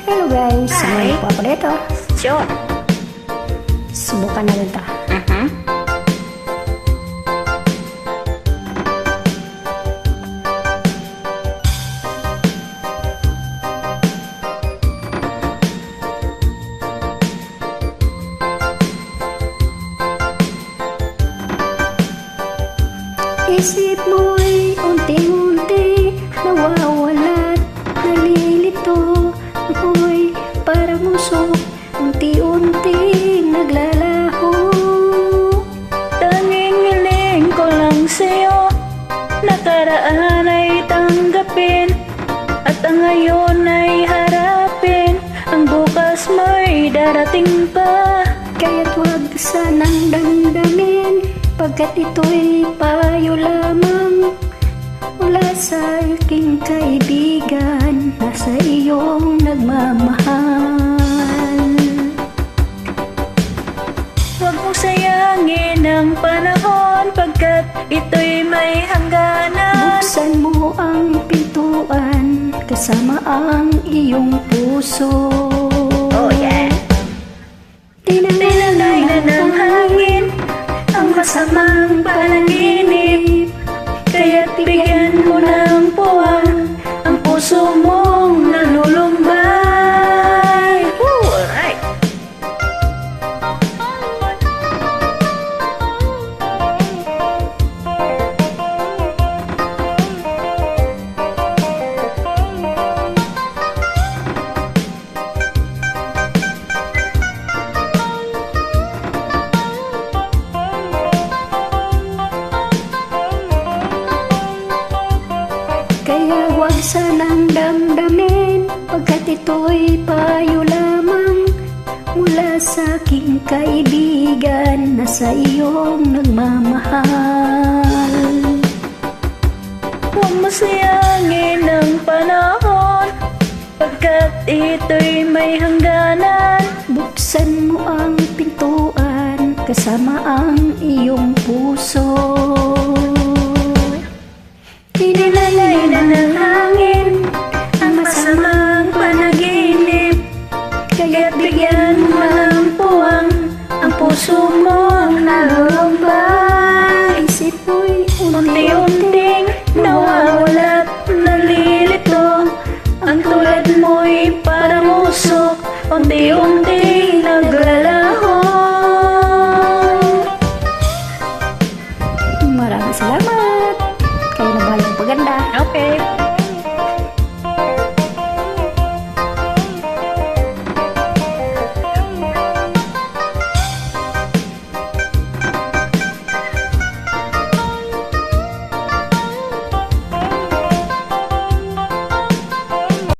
Hello guys, samahan po ako dito. Sure. Subukan natin ito. Isip mo'y unti-unti nawawala't nalilito. Ako'y parang usok, unti-unti naglalaho. Tanging hiling ko lang sa'yo, nakaraan ay tanggapin, at ang ngayon ay harapin. Ang bukas mo'y darating pa. Kaya't huwag sanang damdamin, pagkat ito'y payo lamang mula sa aking kaibigan na sa iyong nagmamahal. Huwag mong sayangin ang panahon, pagkat ito'y may hangganan. Buksan mo ang pintuan kasama ang iyong puso. Oh yeah! Tinanay na ng hangin ang masamang panaginip, kaya't bigyan mo ng puwang ang puso mong nalulumbay. Alright! Kaya huwag sanang damdamin, pagkat ito'y payo lamang mula sa aking kaibigan na sa iyong nagmamahal. Huwag mo sayangin ang panahon, pagkat ito'y may hangganan. Buksan mo ang pintuan kasama ang iyong puso. Tinilay na ng hangin ang masamang panaginip, kaya't bigyan mo ng puwang ang puso mong nalulumbay. Isip mo'y Unti-unting nawawala't nalilito, ang tulad mo'y parang usok, unti-unting naglalaho. Maraming salamat. Kayo na bahalang paganda. Okay.